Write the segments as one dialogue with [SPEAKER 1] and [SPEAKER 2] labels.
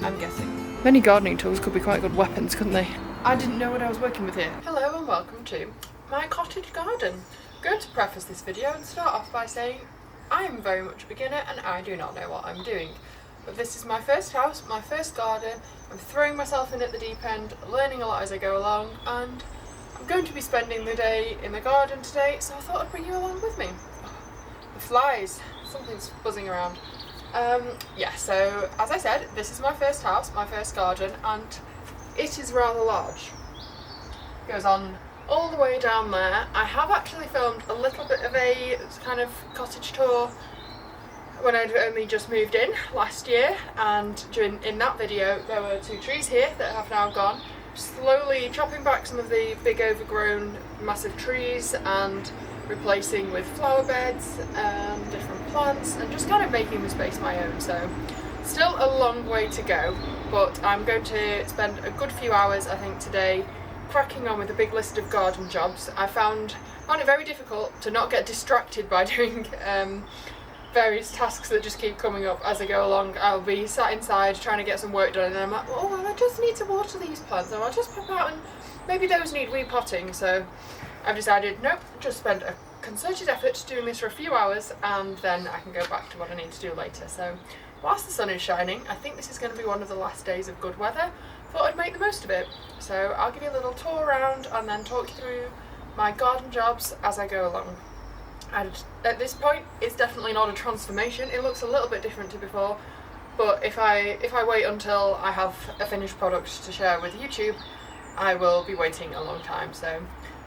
[SPEAKER 1] I'm guessing. Many gardening tools could be quite good weapons, couldn't they? I didn't know what I was working with here. Hello and welcome to my cottage garden. I'm going to preface this video and start off by saying I am very much a beginner and I do not know what I'm doing. But this is my first house, my first garden. I'm throwing myself in at the deep end, learning a lot as I go along, and I'm going to be spending the day in the garden today, so I thought I'd bring you along with me. The flies, something's buzzing around. Yeah, so as I said, this is my first house, my first garden, and it is rather large. It goes on all the way down there. I have actually filmed a little bit of a kind of cottage tour when I'd only just moved in last year, and in that video there were 2 trees here that have now gone. Slowly chopping back some of the big overgrown massive trees and replacing with flower beds and different plants and just kind of making the space my own. So still a long way to go, but I'm going to spend a good few hours I think today cracking on with a big list of garden jobs. I found it very difficult to not get distracted by doing various tasks that just keep coming up as I go along. I'll be sat inside trying to get some work done and then I'm like, oh well, I just need to water these plants, or I'll just pop out and maybe those need repotting. So I've decided, nope, just spend a concerted effort doing this for a few hours and then I can go back to what I need to do later. So whilst the sun is shining, I think this is going to be one of the last days of good weather. Thought I'd make the most of it. So I'll give you a little tour around and then talk you through my garden jobs as I go along. And at this point, it's definitely not a transformation. It looks a little bit different to before, but if I wait until I have a finished product to share with YouTube, I will be waiting a long time. So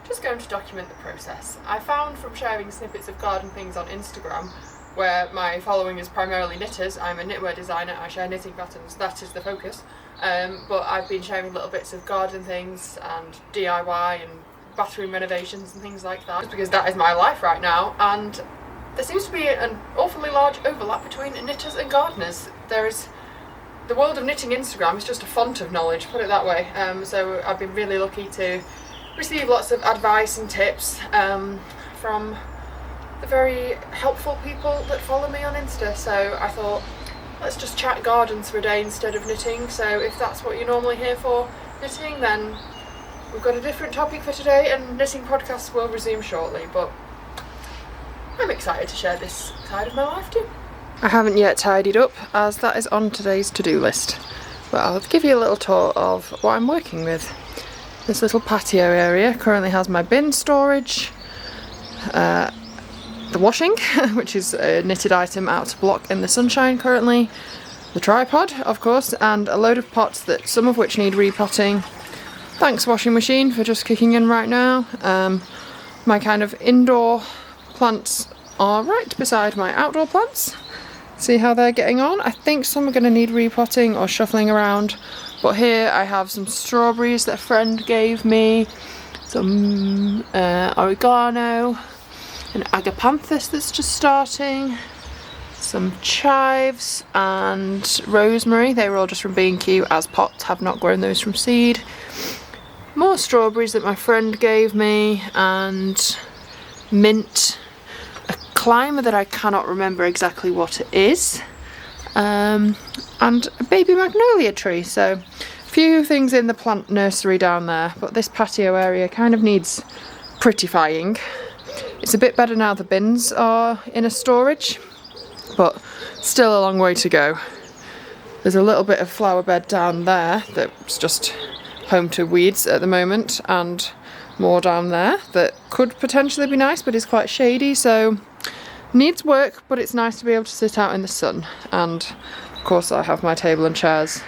[SPEAKER 1] just going to document the process. I found from sharing snippets of garden things on Instagram, where my following is primarily knitters. I'm a knitwear designer, I share knitting patterns, that is the focus. But I've been sharing little bits of garden things and DIY and bathroom renovations and things like that, just because that is my life right now, and there seems to be an awfully large overlap between knitters and gardeners. There is the world of knitting Instagram is just a font of knowledge, put it that way. So I've been really lucky to receive lots of advice and tips from the very helpful people that follow me on Insta. So I thought, let's just chat gardens for a day instead of knitting. So if that's what you're normally here for, knitting, then we've got a different topic for today, and knitting podcasts will resume shortly, but I'm excited to share this side of my life too. I haven't yet tidied up, as that is on today's to-do list, but I'll give you a little tour of what I'm working with. This little patio area currently has my bin storage, the washing, which is a knitted item out to block in the sunshine currently, the tripod, of course, and a load of pots that some of which need repotting. Thanks washing machine for just kicking in right now. My kind of indoor plants are right beside my outdoor plants. See how they're getting on. I think some are going to need repotting or shuffling around, but here I have some strawberries that a friend gave me, some oregano, an agapanthus that's just starting, some chives and rosemary. They were all just from B&Q as pots, have not grown those from seed. More strawberries that my friend gave me, and mint, a climber that I cannot remember exactly what it is, and a baby magnolia tree. So a few things in the plant nursery down there, but this patio area kind of needs prettifying. It's a bit better now the bins are in a storage, but still a long way to go. There's a little bit of flower bed down there that's just home to weeds at the moment, and more down there that could potentially be nice but is quite shady, so needs work, but it's nice to be able to sit out in the sun. And of course I have my table and chairs,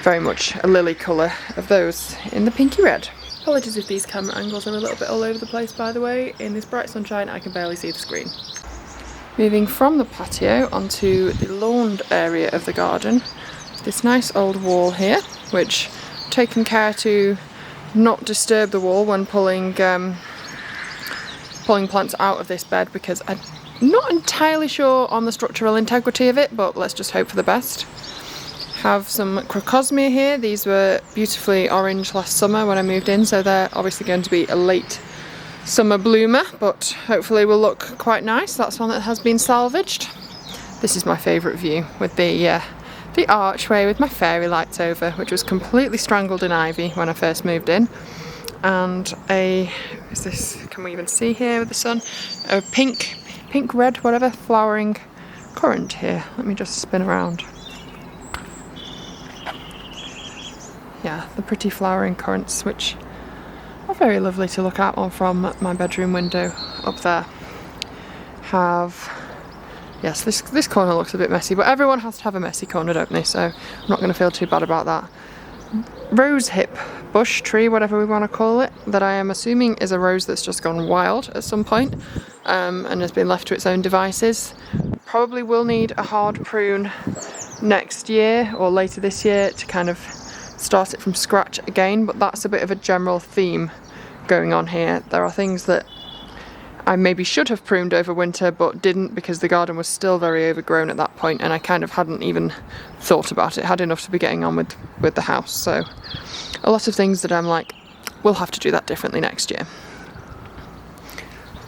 [SPEAKER 1] very much a lily colour of those in the pinky red. Apologies if these camera angles are a little bit all over the place, by the way. In this bright sunshine I can barely see the screen. Moving from the patio onto the lawned area of the garden, this nice old wall here, which taken care to not disturb the wall when pulling plants out of this bed, because I'm not entirely sure on the structural integrity of it, but let's just hope for the best. Have some crocosmia here. These were beautifully orange last summer when I moved in, so they're obviously going to be a late summer bloomer, but hopefully will look quite nice. That's one that has been salvaged. This is my favourite view with the the archway with my fairy lights over, which was completely strangled in ivy when I first moved in. And is this, can we even see here with the sun? A pink, red, whatever, flowering currant here. Let me just spin around. Yeah, the pretty flowering currants, which are very lovely to look at from my bedroom window up there. Yes, this corner looks a bit messy, but everyone has to have a messy corner, don't they? So I'm not going to feel too bad about that. Rose hip bush tree, whatever we want to call it, that I am assuming is a rose that's just gone wild at some point, and has been left to its own devices. Probably will need a hard prune next year or later this year to kind of start it from scratch again, but that's a bit of a general theme going on here. There are things that I maybe should have pruned over winter but didn't because the garden was still very overgrown at that point, and I kind of hadn't even thought about it, had enough to be getting on with the house. So a lot of things that I'm like, we'll have to do that differently next year.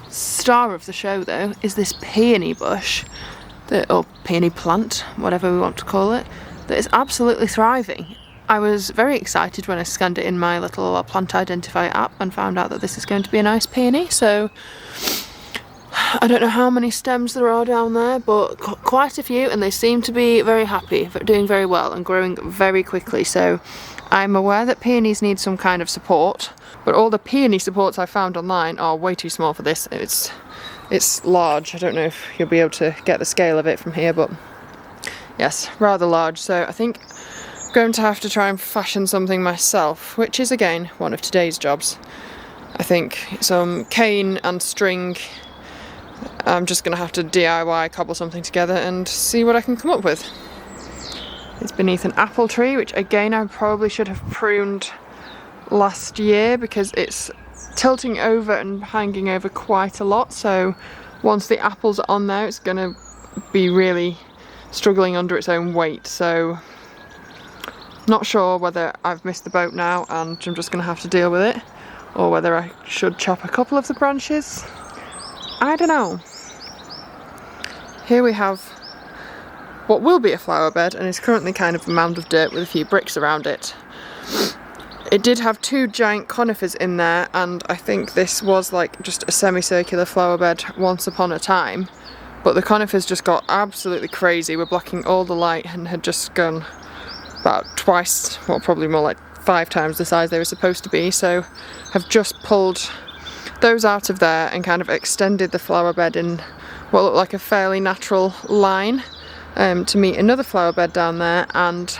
[SPEAKER 1] Star of the show though is this peony bush, or peony plant, whatever we want to call it, that is absolutely thriving. I was very excited when I scanned it in my little plant identifier app and found out that this is going to be a nice peony. So I don't know how many stems there are down there, but quite a few, and they seem to be very happy, doing very well and growing very quickly. So I'm aware that peonies need some kind of support, but all the peony supports I found online are way too small for this. It's large. I don't know if you'll be able to get the scale of it from here, but yes, rather large. So I think I'm going to have to try and fashion something myself, which is again one of today's jobs. I think some cane and string. I'm just going to have to DIY cobble something together and see what I can come up with. It's beneath an apple tree, which again I probably should have pruned last year because it's tilting over and hanging over quite a lot. So once the apples are on there, it's going to be really struggling under its own weight. So not sure whether I've missed the boat now and I'm just going to have to deal with it, or whether I should chop a couple of the branches. I don't know. Here we have what will be a flower bed and is currently kind of a mound of dirt with a few bricks around it. It did have two giant conifers in there, and I think this was like just a semicircular flower bed once upon a time, but the conifers just got absolutely crazy, were blocking all the light and had just gone about twice, well probably more like 5 times the size they were supposed to be. So I've just pulled those out of there and kind of extended the flower bed in what looked like a fairly natural line to meet another flower bed down there. And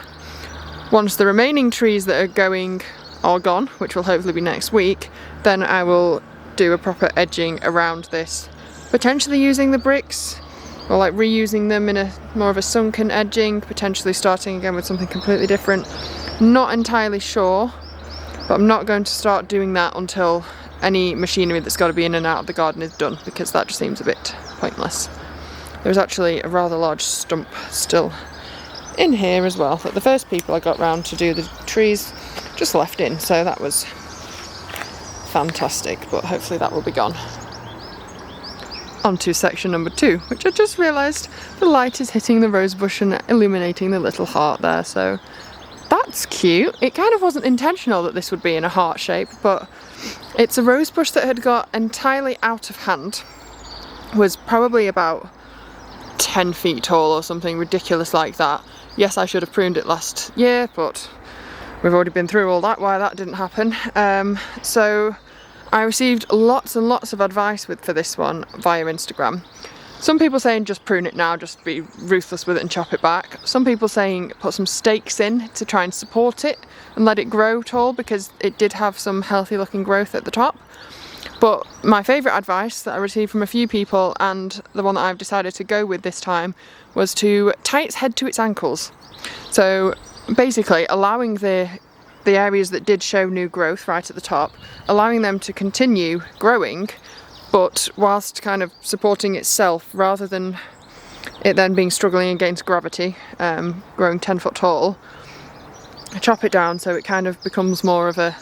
[SPEAKER 1] once the remaining trees that are going are gone, which will hopefully be next week, then I will do a proper edging around this, potentially using the bricks or like reusing them in a more of a sunken edging, potentially starting again with something completely different. Not entirely sure, but I'm not going to start doing that until any machinery that's got to be in and out of the garden is done, because that just seems a bit pointless. There's actually a rather large stump still in here as well that the first people I got round to do the trees just left in, so that was fantastic, but hopefully that will be gone. On to section number 2, which I just realised the light is hitting the rose bush and illuminating the little heart there, so that's cute. It kind of wasn't intentional that this would be in a heart shape, but it's a rose bush that had got entirely out of hand, was probably about 10 feet tall or something ridiculous like that. Yes, I should have pruned it last year, but we've already been through all that, why that didn't happen. So I received lots and lots of advice for this one via Instagram. Some people saying just prune it now, just be ruthless with it and chop it back. Some people saying put some stakes in to try and support it and let it grow tall, because it did have some healthy looking growth at the top. But my favourite advice that I received from a few people, and the one that I've decided to go with this time, was to tie its head to its ankles. So basically allowing the areas that did show new growth right at the top, allowing them to continue growing, but whilst kind of supporting itself, rather than it then being struggling against gravity, growing 10 foot tall. I chop it down so it kind of becomes more of a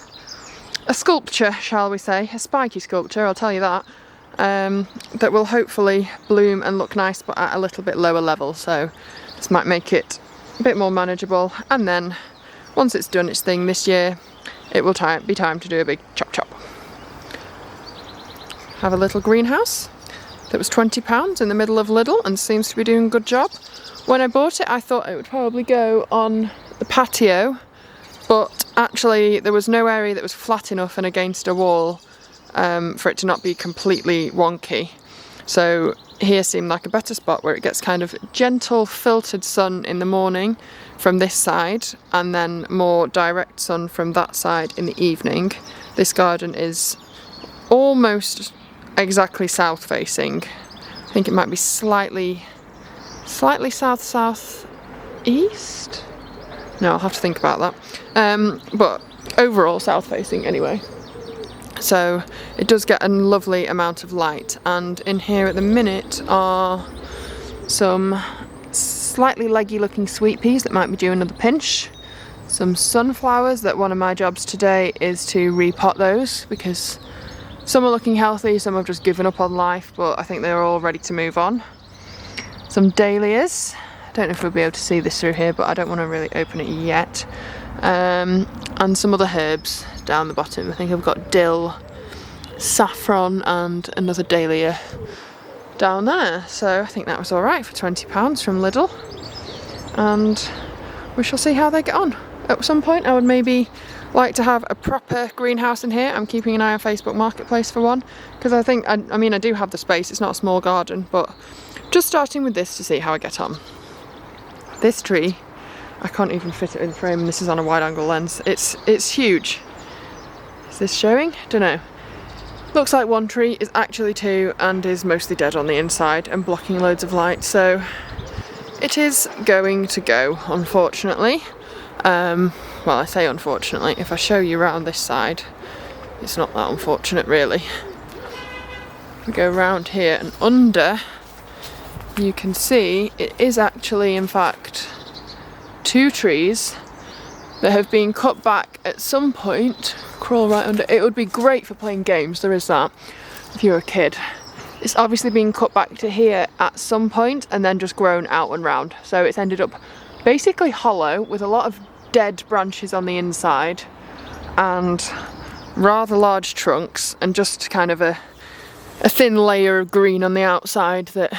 [SPEAKER 1] sculpture, shall we say, a spiky sculpture, I'll tell you that, that will hopefully bloom and look nice but at a little bit lower level. So this might make it a bit more manageable, and then once it's done its thing this year, it will be time to do a big chop chop. Have a little greenhouse that was £20 in the middle of Lidl and seems to be doing a good job. When I bought it, I thought it would probably go on the patio, but actually there was no area that was flat enough and against a wall for it to not be completely wonky. So here seemed like a better spot where it gets kind of gentle filtered sun in the morning from this side and then more direct sun from that side in the evening. This garden is almost exactly south facing. I think it might be slightly south-south-east? No, I'll have to think about that. But overall south facing anyway. So it does get a lovely amount of light, and in here at the minute are some slightly leggy looking sweet peas that might be due another pinch. Some sunflowers that one of my jobs today is to repot those because some are looking healthy, some have just given up on life, but I think they're all ready to move on. Some dahlias. I don't know if we'll be able to see this through here, but I don't want to really open it yet. And some other herbs down the bottom. I think I've got dill, saffron and another dahlia down there. So I think that was alright for £20 from Lidl. And we shall see how they get on. At some point I would maybe like to have a proper greenhouse in here. I'm keeping an eye on Facebook Marketplace for one, because I think, I mean I do have the space, it's not a small garden, but just starting with this to see how I get on. This tree, I can't even fit it in the frame, and this is on a wide angle lens. It's huge. Is this showing? Don't know. Looks like one tree is actually two and is mostly dead on the inside and blocking loads of light, so it is going to go, unfortunately. Well, I say unfortunately, if I show you around this side, it's not that unfortunate really. If we go around here and under, you can see it is actually in fact two trees that have been cut back at some point. Crawl right under. It would be great for playing games, there is that, if you're a kid. It's obviously been cut back to here at some point and then just grown out and round. So it's ended up basically hollow with a lot of dead branches on the inside and rather large trunks and just kind of a thin layer of green on the outside that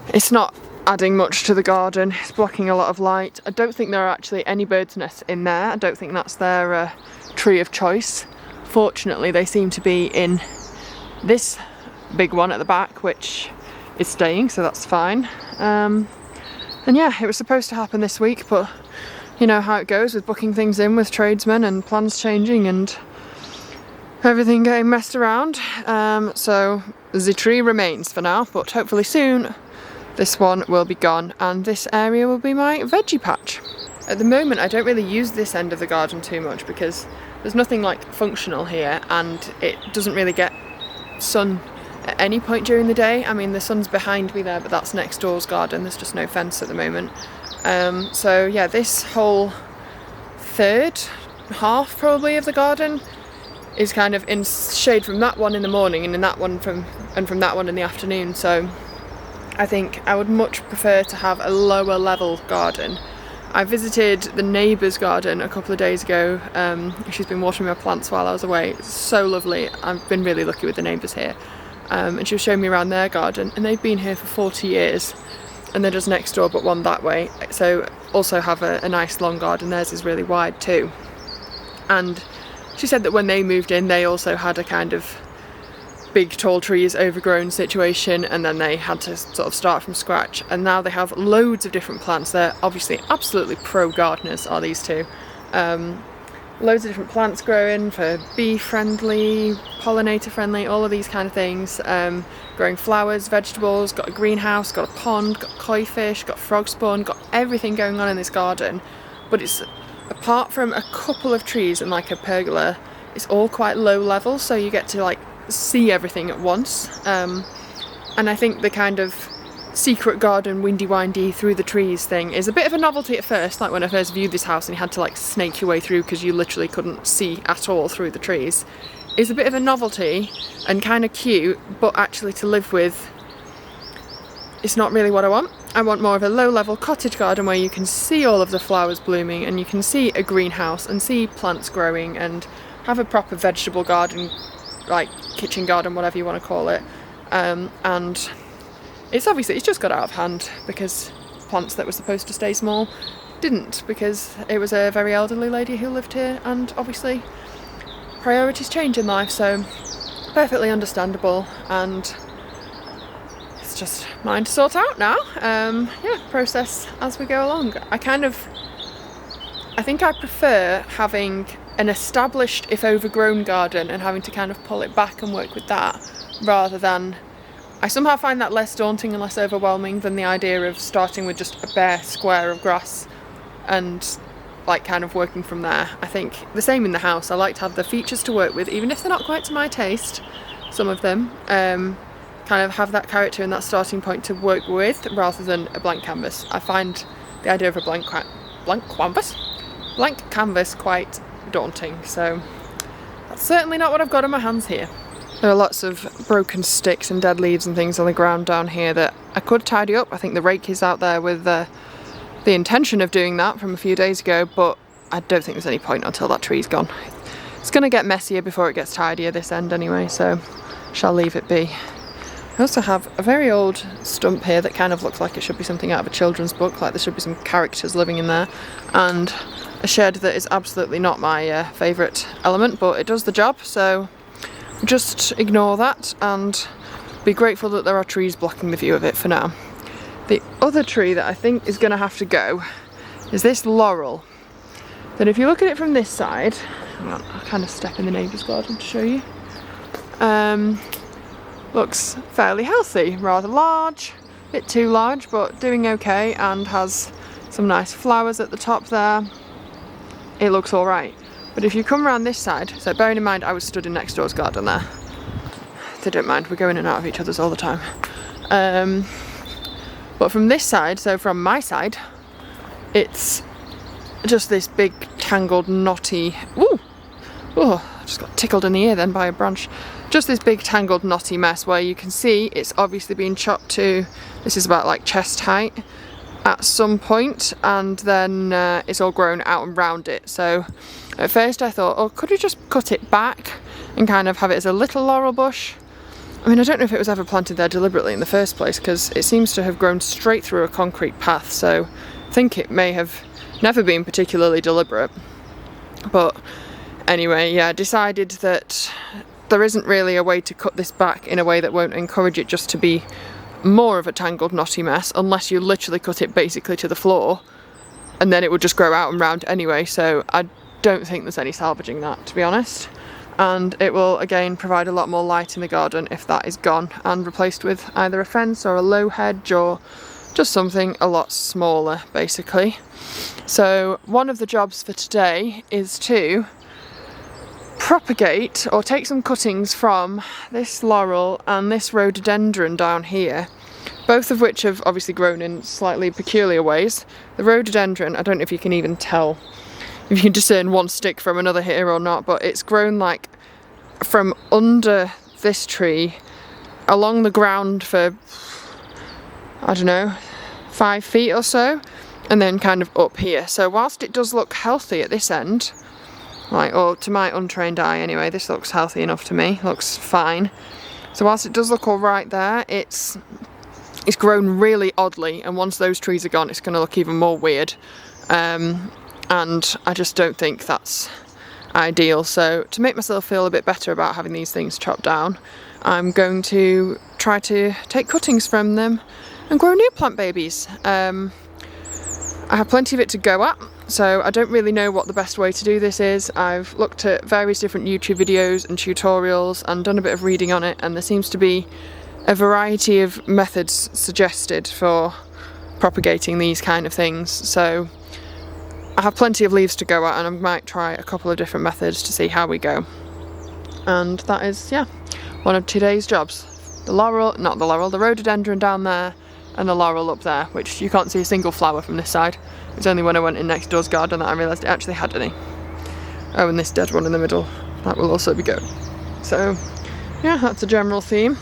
[SPEAKER 1] it's not adding much to the garden. It's blocking a lot of light. I don't think there are actually any birds' nests in there. I don't think that's their tree of choice. Fortunately, they seem to be in this big one at the back, which is staying, so that's fine. And yeah, it was supposed to happen this week, but you know how it goes with booking things in with tradesmen and plans changing and everything getting messed around. So the tree remains for now, but hopefully soon this one will be gone and this area will be my veggie patch. At the moment I don't really use this end of the garden too much because there's nothing like functional here and it doesn't really get sun at any point during the day. I mean the sun's behind me there, but that's next door's garden, there's just no fence at the moment. So yeah, this whole third half probably of the garden is kind of in shade from that one in the morning and in that one from that one in the afternoon. So I think I would much prefer to have a lower level garden. I visited the neighbour's garden a couple of days ago. She's been watering my plants while I was away. It's so lovely. I've been really lucky with the neighbours here. And she was showing me around their garden and they've been here for 40 years and they're just next door but one that way. So also have a nice long garden. Theirs is really wide too. And she said that when they moved in they also had a kind of big tall trees overgrown situation and then they had to sort of start from scratch, and now they have loads of different plants. They're obviously absolutely pro gardeners are these two. Loads of different plants growing for bee friendly, pollinator friendly, all of these kind of things. Growing flowers, vegetables, got a greenhouse, got a pond, got koi fish, got frog spawn, got everything going on in this garden. But it's, apart from a couple of trees and like a pergola, it's all quite low level, so you get to like see everything at once. And I think the kind of secret garden windy windy through the trees thing is a bit of a novelty at first, like when I first viewed this house and you had to like snake your way through because you literally couldn't see at all through the trees. It's a bit of a novelty and kind of cute, but actually to live with, it's not really what I want. I want more of a low-level cottage garden where you can see all of the flowers blooming and you can see a greenhouse and see plants growing and have a proper vegetable garden, like kitchen garden, whatever you want to call it. And it's just got out of hand because plants that were supposed to stay small didn't, because it was a very elderly lady who lived here, and obviously priorities change in life, so perfectly understandable, and it's just mine to sort out now. Yeah, process as we go along. I think I prefer having an established, if overgrown, garden and having to kind of pull it back and work with that, rather than, I somehow find that less daunting and less overwhelming than the idea of starting with just a bare square of grass and like kind of working from there. I think the same in the house. I like to have the features to work with, even if they're not quite to my taste, some of them, kind of have that character and that starting point to work with rather than a blank canvas. I find the idea of a blank canvas quite daunting, so that's certainly not what I've got on my hands here. There are lots of broken sticks and dead leaves and things on the ground down here that I could tidy up. I think the rake is out there with the intention of doing that from a few days ago, but I don't think there's any point until that tree's gone. It's going to get messier before it gets tidier this end anyway, so shall leave it be. I also have a very old stump here that kind of looks like it should be something out of a children's book, like there should be some characters living in there, and a shed that is absolutely not my favourite element, but it does the job, so just ignore that and be grateful that there are trees blocking the view of it for now. The other tree that I think is going to have to go is this laurel. Then if you look at it from this side, I'll kind of step in the neighbour's garden to show you. Looks fairly healthy, rather large, a bit too large, but doing okay, and has some nice flowers at the top there. It looks alright. But if you come around this side, so bearing in mind I was stood in next door's garden there. They don't mind, we're going in and out of each other's all the time. But from this side, so from my side, it's just this big tangled knotty, I just got tickled in the ear then by a branch. Just this big tangled knotty mess where you can see it's obviously been chopped to, this is about like chest height at some point, and then it's all grown out and round it. So at first I thought, oh, could we just cut it back and kind of have it as a little laurel bush? I mean, I don't know if it was ever planted there deliberately in the first place, because it seems to have grown straight through a concrete path, so I think it may have never been particularly deliberate. But anyway, yeah, decided that there isn't really a way to cut this back in a way that won't encourage it just to be more of a tangled knotty mess, unless you literally cut it basically to the floor, and then it would just grow out and round anyway, so I don't think there's any salvaging that, to be honest. And it will again provide a lot more light in the garden if that is gone and replaced with either a fence or a low hedge or just something a lot smaller, basically. So one of the jobs for today is to propagate or take some cuttings from this laurel and this rhododendron down here, both of which have obviously grown in slightly peculiar ways. The rhododendron, I don't know if you can even tell if you can discern one stick from another here or not, but it's grown like from under this tree along the ground for, I don't know, 5 feet or so, and then kind of up here. So whilst it does look healthy at this end, like, or to my untrained eye anyway, this looks healthy enough to me, looks fine. So whilst it does look alright there, it's grown really oddly, and once those trees are gone it's going to look even more weird. And I just don't think that's ideal. So to make myself feel a bit better about having these things chopped down, I'm going to try to take cuttings from them and grow new plant babies. I have plenty of it to go at, so I don't really know what the best way to do this is. I've looked at various different YouTube videos and tutorials and done a bit of reading on it, and there seems to be a variety of methods suggested for propagating these kind of things. So I have plenty of leaves to go at, and I might try a couple of different methods to see how we go. And that is, yeah, one of today's jobs. The rhododendron down there, and the laurel up there, which you can't see a single flower from this side. It's only when I went in next door's garden that I realised it actually had any. Oh, and this dead one in the middle, that will also be going. So yeah, that's a general theme.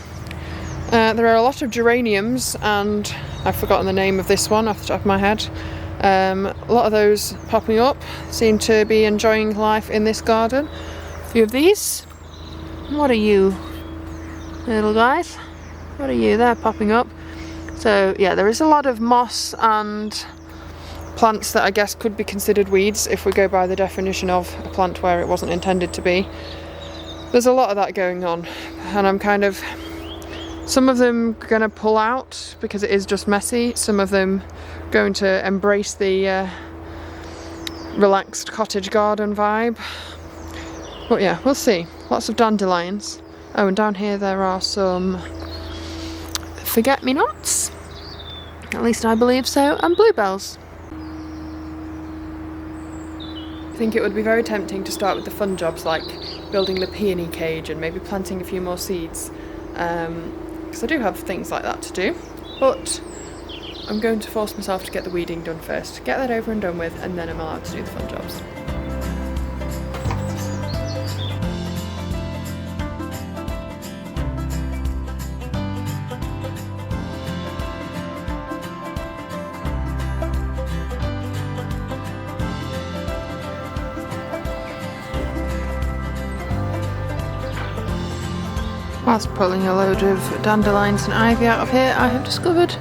[SPEAKER 1] There are a lot of geraniums and I've forgotten the name of this one off the top of my head. A lot of those popping up, seem to be enjoying life in this garden. A few of these. What are you, little guys? What are you? They're popping up. So yeah, there is a lot of moss and plants that I guess could be considered weeds if we go by the definition of a plant where it wasn't intended to be. There's a lot of that going on, and I'm kind of, some of them going to pull out because it is just messy, some of them going to embrace the relaxed cottage garden vibe. But yeah, we'll see. Lots of dandelions. Oh, and down here there are some forget-me-nots, at least I believe so, and bluebells. I think it would be very tempting to start with the fun jobs like building the peony cage and maybe planting a few more seeds, because I do have things like that to do, but I'm going to force myself to get the weeding done first, get that over and done with, and then I'm allowed to do the fun jobs. Whilst pulling a load of dandelions and ivy out of here, I have discovered,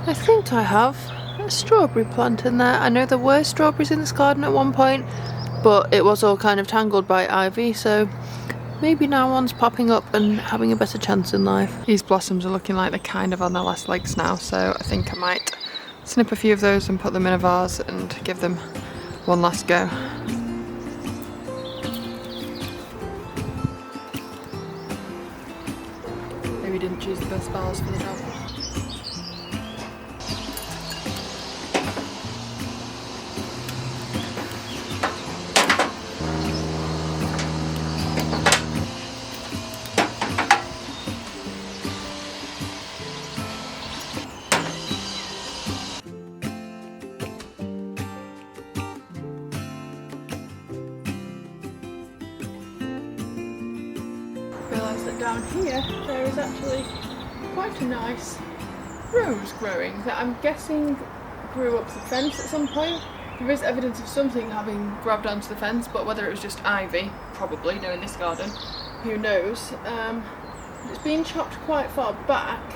[SPEAKER 1] I think I have, a strawberry plant in there. I know there were strawberries in this garden at one point, but it was all kind of tangled by ivy, so maybe now one's popping up and having a better chance in life. These blossoms are looking like they're kind of on their last legs now, so I think I might snip a few of those and put them in a vase and give them one last go. Maybe didn't choose the best vase for the job. Realise that down here there is actually quite a nice rose growing that I'm guessing grew up the fence at some point. There is evidence of something having grabbed onto the fence, but whether it was just ivy, probably, no, in this garden, who knows. It's been chopped quite far back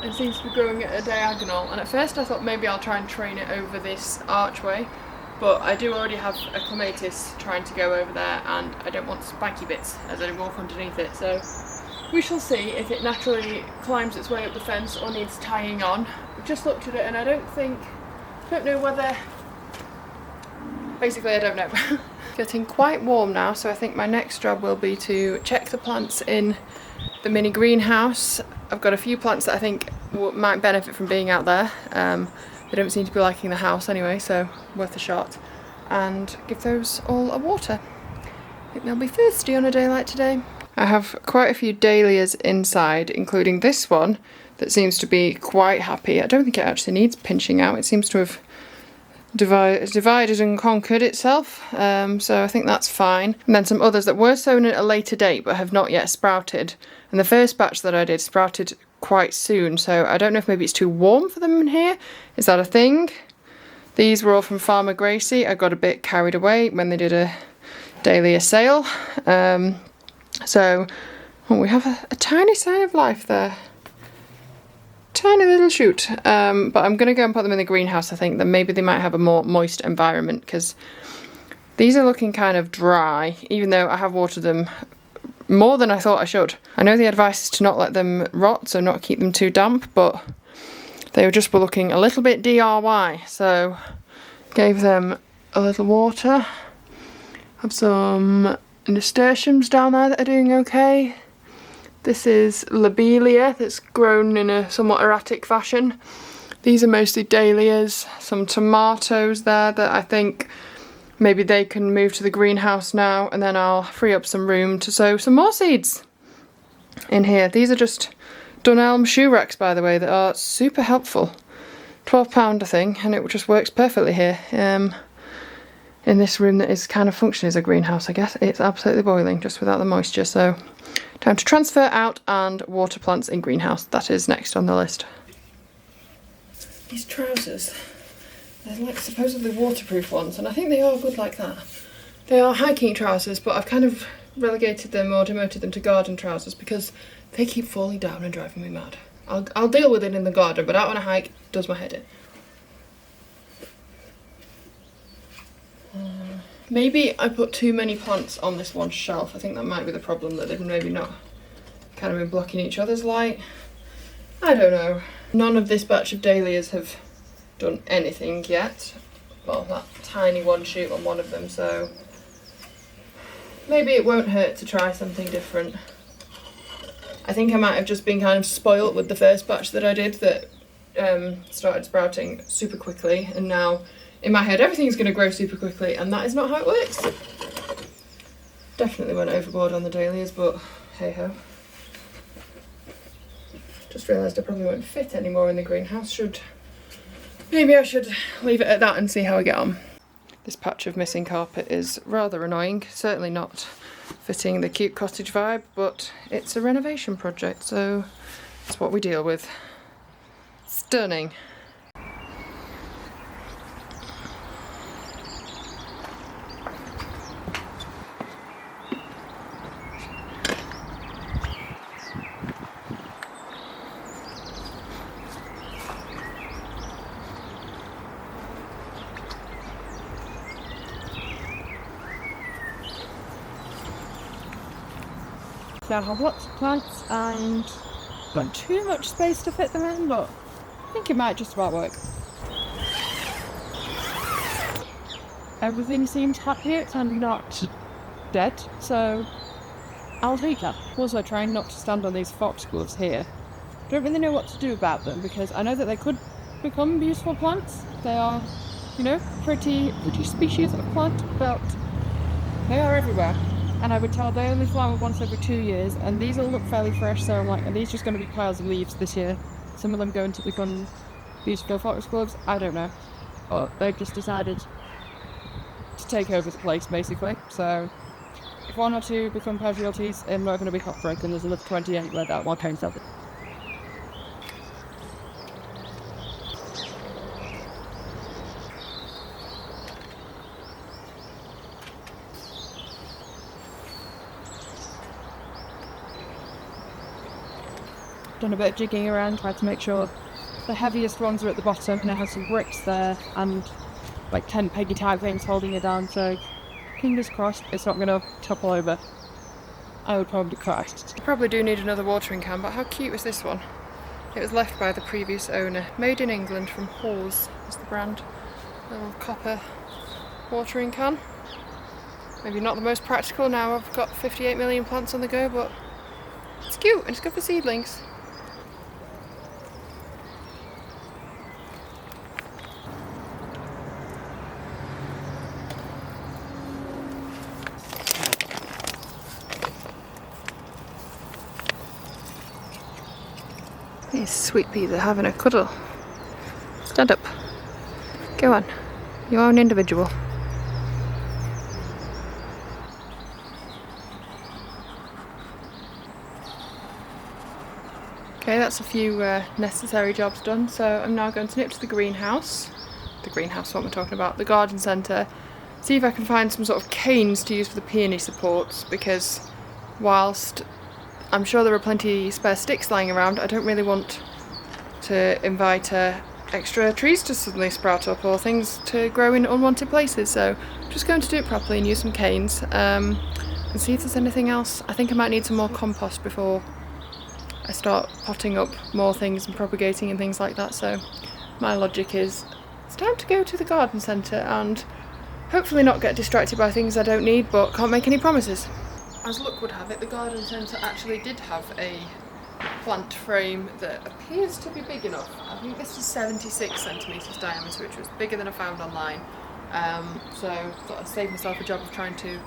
[SPEAKER 1] and seems to be growing at a diagonal, and at first I thought maybe I'll try and train it over this archway, but I do already have a clematis trying to go over there, and I don't want spiky bits as I walk underneath it, so we shall see if it naturally climbs its way up the fence or needs tying on. I've just looked at it and I don't know whether, basically I don't know. Getting quite warm now, so I think my next job will be to check the plants in the mini greenhouse. I've got a few plants that I think might benefit from being out there. They don't seem to be liking the house anyway, so worth a shot. And give those all a water. I think they'll be thirsty on a day like today. I have quite a few dahlias inside, including this one that seems to be quite happy. I don't think it actually needs pinching out. It seems to have divided and conquered itself, so I think that's fine. And then some others that were sown at a later date but have not yet sprouted. And the first batch that I did sprouted quite soon, so I don't know if maybe it's too warm for them in here. Is that a thing? These were all from Farmer Gracie. I got a bit carried away when they did a dahlia sale. So we have a tiny sign of life there. Tiny little shoot. But I'm going to go and put them in the greenhouse, I think. Then maybe they might have a more moist environment, because these are looking kind of dry, even though I have watered them more than I thought I should. I know the advice is to not let them rot, so not keep them too damp, but they just were looking a little bit DIY, so gave them a little water. Have some nasturtiums down there that are doing okay. This is lobelia that's grown in a somewhat erratic fashion. These are mostly dahlias. Some tomatoes there that I think maybe they can move to the greenhouse now, and then I'll free up some room to sow some more seeds in here. These are just Dunelm shoe racks, by the way, that are super helpful. £12 I think, and it just works perfectly here. In this room that is kind of functioning as a greenhouse, I guess. It's absolutely boiling, just without the moisture, so time to transfer out and water plants in greenhouse. That is next on the list. these trousers. They're like supposedly waterproof ones, and I think they are good like that. They are hiking trousers, but I've kind of relegated them or demoted them to garden trousers because they keep falling down and driving me mad. I'll deal with it in the garden, but out on a hike does my head in. Maybe I put too many plants on this one shelf. I think that might be the problem, that they've maybe not kind of been blocking each other's light. I don't know. None of this batch of dahlias have done anything yet. Well, that tiny one shoot on one of them, so maybe it won't hurt to try something different. I think I might have just been kind of spoilt with the first batch that I did that started sprouting super quickly, and now in my head everything's going to grow super quickly, and that is not how it works. Definitely went overboard on the dahlias, but hey ho. Just realised I probably won't fit anymore in the greenhouse. Maybe I should leave it at that and see how I get on. This patch of missing carpet is rather annoying, certainly not fitting the cute cottage vibe, but it's a renovation project, so it's what we deal with. Stunning.
[SPEAKER 2] So I have lots of plants and not too much space to fit them in, but I think it might just about work. Everything seems happy and not dead, so I'll take that. Also trying not to stand on these foxgloves here. Don't really know what to do about them because I know that they could become beautiful plants. They are, you know, pretty species of plant, but they are everywhere. And I would tell they only flower once every 2 years, and these all look fairly fresh, so I'm like, are these just going to be piles of leaves this year? Some of them going to become beautiful foxgloves? I don't know. But they've just decided to take over the place, basically. So if 1 or 2 become casualties, I'm not going to be heartbroken. There's another 28 where that one counts up. Done a bit of jigging around, tried to make sure the heaviest ones are at the bottom, and I have some bricks there and like 10 peggy tag things holding it down, so fingers crossed it's not going to topple over. I would probably cry.
[SPEAKER 1] I probably do need another watering can, but how cute was this one? It was left by the previous owner. Made in England from Hawes is the brand. Little copper watering can. Maybe not the most practical now I've got 58 million plants on the go, but it's cute and it's good for seedlings. These sweet peas are having a cuddle. Stand up. Go on. You are an individual. Okay, that's a few necessary jobs done, so I'm now going to nip to the greenhouse. What am I talking about? The garden centre. See if I can find some sort of canes to use for the peony supports, because whilst I'm sure there are plenty spare sticks lying around, I don't really want to invite extra trees to suddenly sprout up or things to grow in unwanted places, so I'm just going to do it properly and use some canes and see if there's anything else. I think I might need some more compost before I start potting up more things and propagating and things like that, so my logic is it's time to go to the garden centre and hopefully not get distracted by things I don't need, but can't make any promises. As luck would have it, the garden centre actually did have a plant frame that appears to be big enough. I think this is 76 centimetres diameter, which was bigger than I found online. So I thought I'd save myself a job of trying to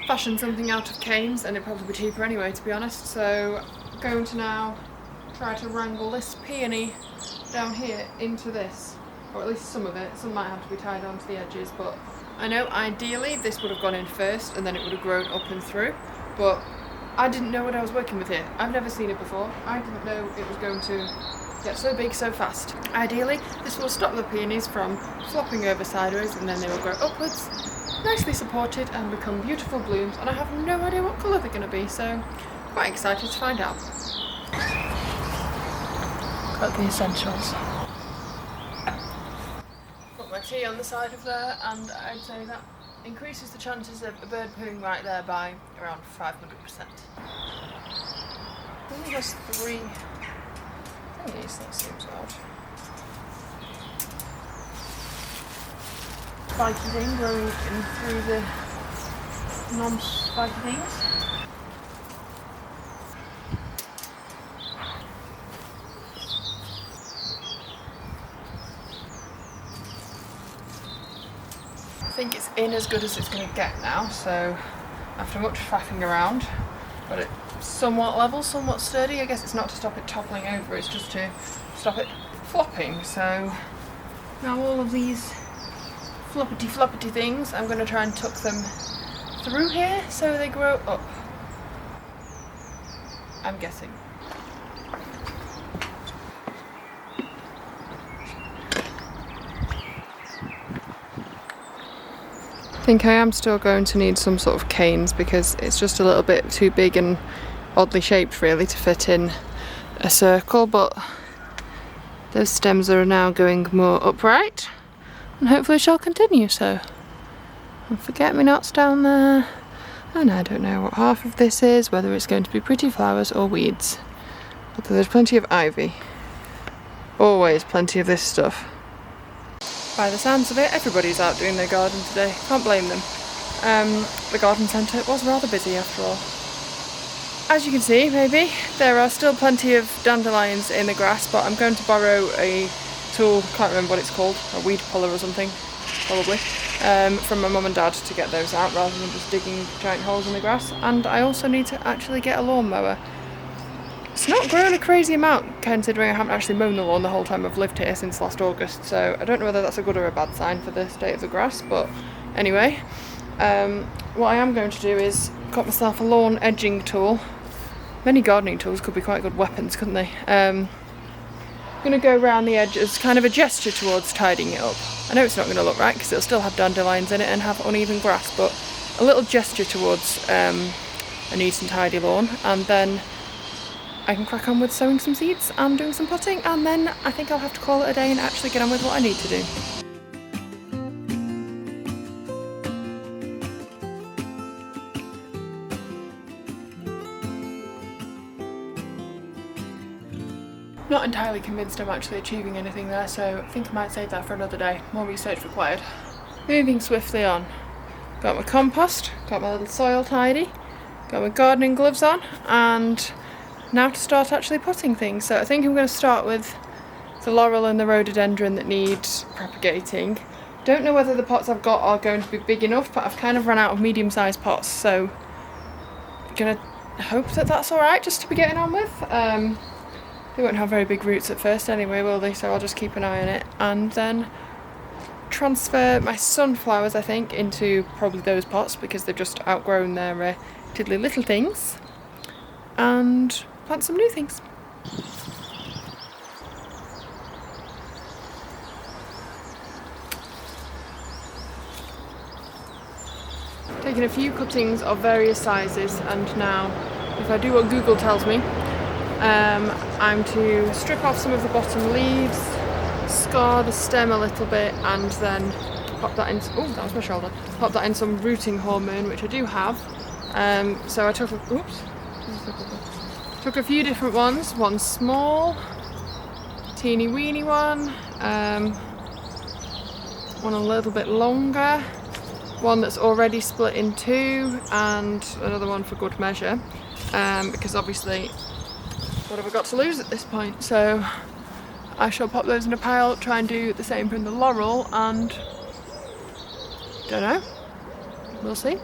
[SPEAKER 1] fashion something out of canes, and it'd probably be cheaper anyway, to be honest. So I'm going to now try to wrangle this peony down here into this, or at least some of it. Some might have to be tied onto the edges, but I know ideally this would have gone in first and then it would have grown up and through, but I didn't know what I was working with here. I've never seen it before. I didn't know it was going to get so big so fast. Ideally, this will stop the peonies from flopping over sideways and then they will grow upwards, nicely supported and become beautiful blooms, and I have no idea what colour they're going to be, so quite excited to find out. Got the essentials. Got my tea on the side of there, and I'd say that increases the chances of a bird pooing right there by around 500%. It only has 3 thingies, that seems odd. Spiky thing growing in through the non-spiky things. I think it's in as good as it's going to get now, so after much faffing around, got it somewhat level, somewhat sturdy. I guess it's not to stop it toppling over, it's just to stop it flopping. So now all of these floppity things, I'm going to try and tuck them through here so they grow up, I'm guessing. I think I am still going to need some sort of canes because it's just a little bit too big and oddly shaped really to fit in a circle, but those stems are now going more upright and hopefully shall continue so. And forget-me-nots down there, and I don't know what half of this is, whether it's going to be pretty flowers or weeds. But there's plenty of ivy. Always plenty of this stuff. By the sounds of it, everybody's out doing their garden today. Can't blame them. The garden centre was rather busy after all. As you can see, maybe, there are still plenty of dandelions in the grass, but I'm going to borrow a tool, can't remember what it's called, a weed puller or something, probably, from my mum and dad to get those out rather than just digging giant holes in the grass. And I also need to actually get a lawnmower. It's not grown a crazy amount considering I haven't actually mown the lawn the whole time I've lived here since last August, so I don't know whether that's a good or a bad sign for the state of the grass, but anyway, what I am going to do is got myself a lawn edging tool. Many gardening tools could be quite good weapons, couldn't they? I'm going to go around the edge as kind of a gesture towards tidying it up. I know it's not going to look right because it'll still have dandelions in it and have uneven grass, but a little gesture towards a neat and tidy lawn, and then I can crack on with sowing some seeds and doing some potting, and then I think I'll have to call it a day and actually get on with what I need to do. Not entirely convinced I'm actually achieving anything there, so I think I might save that for another day. More research required. Moving swiftly on. Got my compost, got my little soil tidy, got my gardening gloves on, and now to start actually potting things. So I think I'm going to start with the Laurel and the rhododendron that need propagating. Don't know whether the pots I've got are going to be big enough, but I've kind of run out of medium-sized pots, so I'm going to hope that that's alright just to be getting on with. They won't have very big roots at first anyway, will they? So I'll just keep an eye on it, and then transfer my sunflowers, I think, into probably those pots because they've just outgrown their tiddly little things, and plant some new things. Taking a few cuttings of various sizes, and now, if I do what Google tells me, I'm to strip off some of the bottom leaves, scar the stem a little bit, and then pop that in. Oh, that was my shoulder. Pop that in some rooting hormone, which I do have. So I took a few different ones. One small, teeny weeny one, one a little bit longer, one that's already split in two, and another one for good measure. Because obviously, what have I got to lose at this point? So I shall pop those in a pile, try and do the same from the laurel, and don't know, we'll see.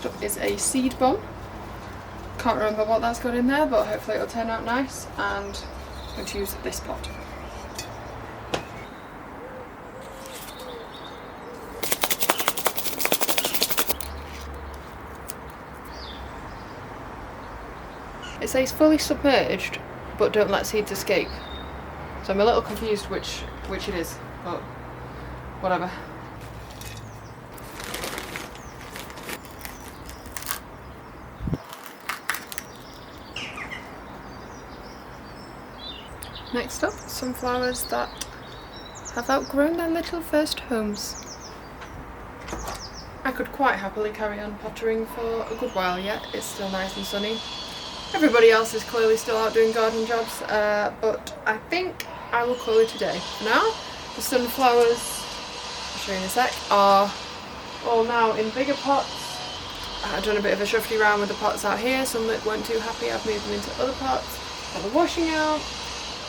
[SPEAKER 1] Next up is a seed bomb. Can't remember what that's got in there, but hopefully it'll turn out nice. And I'm going to use this pot. It says fully submerged, but don't let seeds escape. So I'm a little confused which it is, but whatever. Next up, sunflowers that have outgrown their little first homes. I could quite happily carry on pottering for a good while yet. It's still nice and sunny. Everybody else is clearly still out doing garden jobs, but I think I will call it a day. For now, the sunflowers, I'll show you in a sec, are all now in bigger pots. I've done a bit of a shuffly round with the pots out here. Some that weren't too happy, I've moved them into other pots. Got the washing out.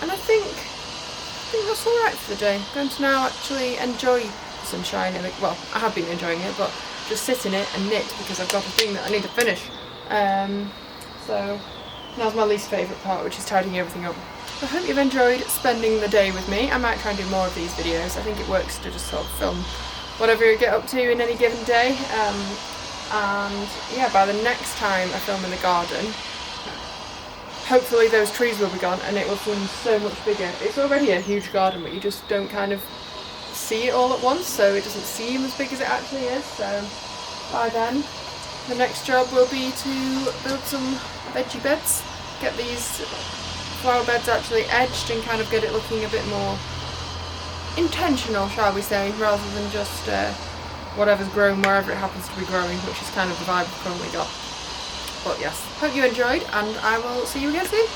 [SPEAKER 1] And I think that's alright for the day. I'm going to now actually enjoy the sunshine. Well, I have been enjoying it, but just sit in it and knit because I've got a thing that I need to finish. So now's my least favourite part, which is tidying everything up. I hope you've enjoyed spending the day with me. I might try and do more of these videos. I think it works to just sort of film whatever you get up to in any given day. And yeah, by the next time I film in the garden, hopefully those trees will be gone and it will seem so much bigger. It's already a huge garden, but you just don't kind of see it all at once, so it doesn't seem as big as it actually is. So by then, the next job will be to build some veggie beds, get these flower beds actually edged and kind of get it looking a bit more intentional, shall we say, rather than just whatever's grown wherever it happens to be growing, which is kind of the vibe I've currently got. But yes, hope you enjoyed, and I will see you again soon.